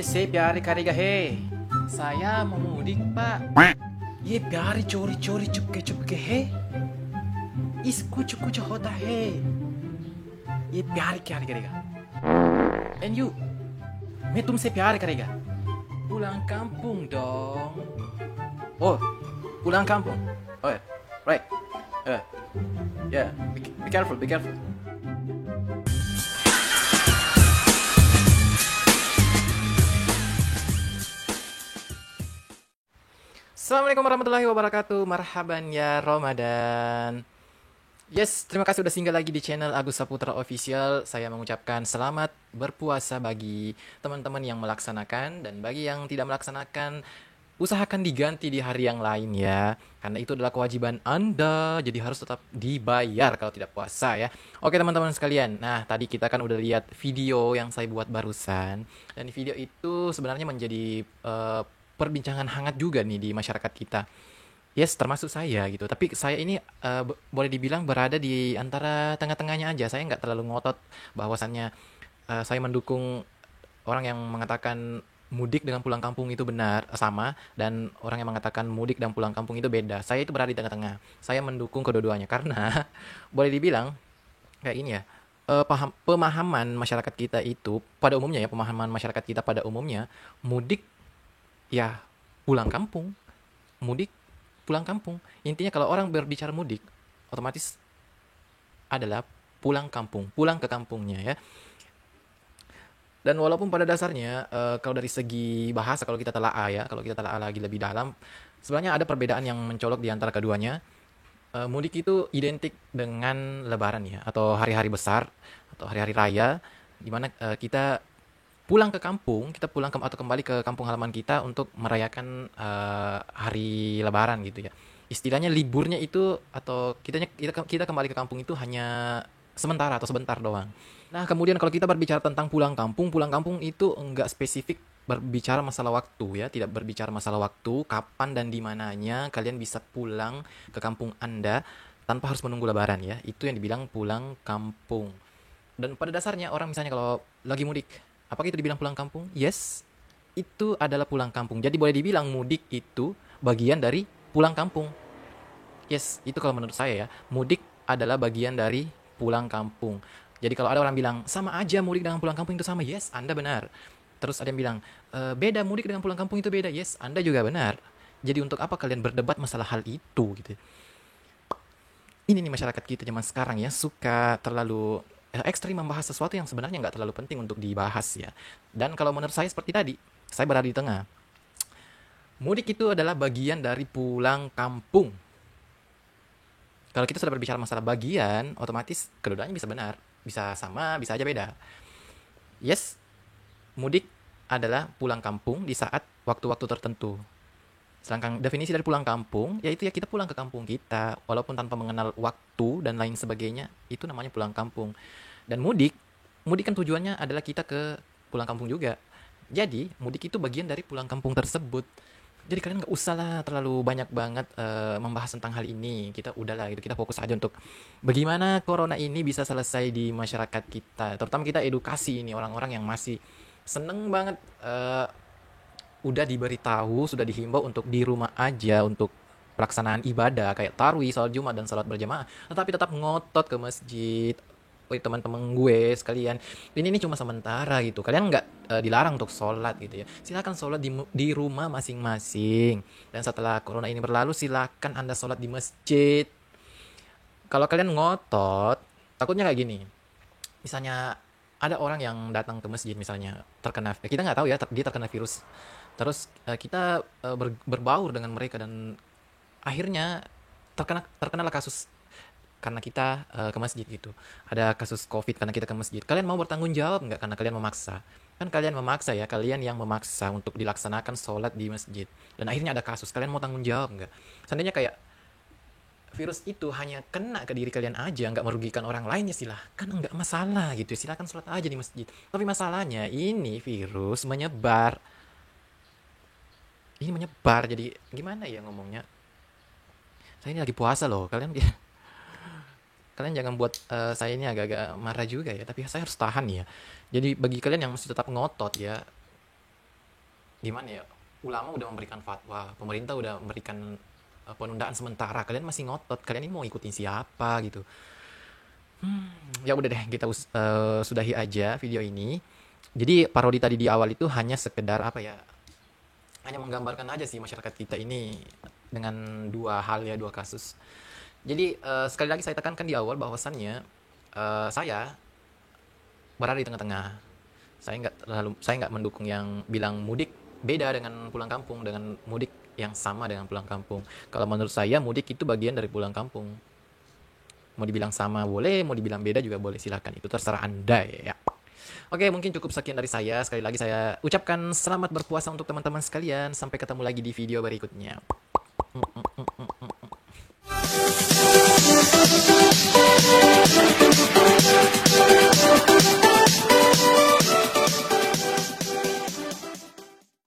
किससे प्यार करेगा है? Saya mau mudik, Pak. ये प्यार चोरी चोरी चुपके चुपके है, इसको कुछ कुछ होता है, ये प्यार क्या करेगा? And you, मैं तुमसे प्यार करेगा. Pulang kampung dong. Oh, pulang kampung. Oh, yeah. Right. Yeah. Be careful, be careful. Assalamualaikum warahmatullahi wabarakatuh. Marhaban ya Ramadan. Yes, terima kasih udah singgah lagi di channel Agus Saputra Official. Saya mengucapkan selamat berpuasa bagi teman-teman yang melaksanakan, dan bagi yang tidak melaksanakan, usahakan diganti di hari yang lain ya. Karena itu adalah kewajiban Anda, jadi harus tetap dibayar kalau tidak puasa ya. Oke teman-teman sekalian, nah tadi kita kan udah lihat video yang saya buat barusan. Dan di video itu sebenarnya menjadi perbincangan hangat juga nih di masyarakat kita. Yes, termasuk saya gitu. Tapi saya ini boleh dibilang berada di antara tengah-tengahnya aja. Saya nggak terlalu ngotot bahwasannya saya mendukung orang yang mengatakan mudik dengan pulang kampung itu benar, sama, dan orang yang mengatakan mudik dan pulang kampung itu beda. Saya itu berada di tengah-tengah. Saya mendukung kedua-duanya karena boleh dibilang kayak ini ya. Pemahaman masyarakat kita itu pada umumnya ya, pemahaman masyarakat kita pada umumnya mudik ya pulang kampung, mudik pulang kampung. Intinya kalau orang berbicara mudik, otomatis adalah pulang kampung, pulang ke kampungnya ya. Dan walaupun pada dasarnya kalau dari segi bahasa, kalau kita telaah ya, kalau kita telaah lagi lebih dalam, sebenarnya ada perbedaan yang mencolok di antara keduanya. Mudik itu identik dengan lebaran ya, atau hari-hari besar, atau hari-hari raya, di mana kita pulang ke kampung, kita pulang atau kembali ke kampung halaman kita untuk merayakan hari lebaran gitu ya. Istilahnya liburnya itu, atau kita kembali ke kampung itu hanya sementara atau sebentar doang. Nah, kemudian kalau kita berbicara tentang pulang kampung itu enggak spesifik berbicara masalah waktu ya, tidak berbicara masalah waktu, kapan dan di mananya kalian bisa pulang ke kampung Anda tanpa harus menunggu lebaran ya. Itu yang dibilang pulang kampung. Dan pada dasarnya orang misalnya kalau lagi mudik, apakah itu dibilang pulang kampung? Yes, itu adalah pulang kampung. Jadi boleh dibilang mudik itu bagian dari pulang kampung. Yes, itu kalau menurut saya ya. Mudik adalah bagian dari pulang kampung. Jadi kalau ada orang bilang, sama aja mudik dengan pulang kampung itu sama. Yes, Anda benar. Terus ada yang bilang, beda mudik dengan pulang kampung itu beda. Yes, Anda juga benar. Jadi untuk apa kalian berdebat masalah hal itu gitu. Ini nih masyarakat kita zaman sekarang ya, suka terlalu ekstrim membahas sesuatu yang sebenarnya nggak terlalu penting untuk dibahas ya. Dan kalau menurut saya seperti tadi, saya berada di tengah. Mudik itu adalah bagian dari pulang kampung. Kalau kita sudah berbicara masalah bagian, otomatis keduanya bisa benar, bisa sama, bisa aja beda. Yes, mudik adalah pulang kampung di saat waktu-waktu tertentu. Sedangkan definisi dari pulang kampung, yaitu ya kita pulang ke kampung kita, walaupun tanpa mengenal waktu dan lain sebagainya, itu namanya pulang kampung. Dan mudik kan tujuannya adalah kita ke pulang kampung juga. Jadi, mudik itu bagian dari pulang kampung tersebut. Jadi kalian nggak usah lah terlalu banyak banget membahas tentang hal ini. Kita udahlah gitu, kita fokus aja untuk bagaimana corona ini bisa selesai di masyarakat kita. Terutama kita edukasi ini orang-orang yang masih seneng banget udah diberitahu, sudah dihimbau untuk di rumah aja untuk pelaksanaan ibadah kayak tarawih, salat Jumat dan salat berjamaah, tetapi tetap ngotot ke masjid. Woi teman-teman gue sekalian, ini cuma sementara gitu. Kalian nggak dilarang untuk sholat gitu ya. Silakan sholat di rumah masing-masing. Dan setelah corona ini berlalu, silakan Anda sholat di masjid. Kalau kalian ngotot, takutnya kayak gini. Misalnya ada orang yang datang ke masjid misalnya terkena, kita nggak tahu ya dia terkena virus. Terus kita berbaur dengan mereka dan akhirnya terkenalah kasus karena kita ke masjid gitu. Ada kasus COVID karena kita ke masjid. Kalian mau bertanggung jawab nggak karena kalian memaksa? Kan kalian memaksa ya, kalian yang memaksa untuk dilaksanakan sholat di masjid. Dan akhirnya ada kasus, kalian mau tanggung jawab nggak? Seandainya kayak virus itu hanya kena ke diri kalian aja, nggak merugikan orang lain, ya silahkan, nggak masalah gitu. Silahkan sholat aja di masjid. Tapi masalahnya ini virus menyebar. Ini menyebar, jadi gimana ya ngomongnya? Saya ini lagi puasa loh, kalian jangan buat saya ini agak-agak marah juga ya, tapi saya harus tahan ya. Jadi bagi kalian yang masih tetap ngotot ya, gimana ya, ulama udah memberikan fatwa, pemerintah udah memberikan penundaan sementara, kalian masih ngotot, kalian ini mau ikutin siapa gitu. Ya udah deh, kita sudahi aja video ini. Jadi parodi tadi di awal itu hanya sekedar apa ya, hanya menggambarkan aja sih masyarakat kita ini dengan dua hal ya, dua kasus. Jadi sekali lagi saya tekankan di awal bahwasannya saya berada di tengah-tengah. Saya nggak mendukung yang bilang mudik beda dengan pulang kampung, dengan mudik yang sama dengan pulang kampung. Kalau menurut saya mudik itu bagian dari pulang kampung. Mau dibilang sama boleh, mau dibilang beda juga boleh, silahkan, itu terserah Anda ya. Oke, mungkin cukup sekian dari saya. Sekali lagi saya ucapkan selamat berpuasa untuk teman-teman sekalian. Sampai ketemu lagi di video berikutnya. Mm, mm, mm, mm, mm.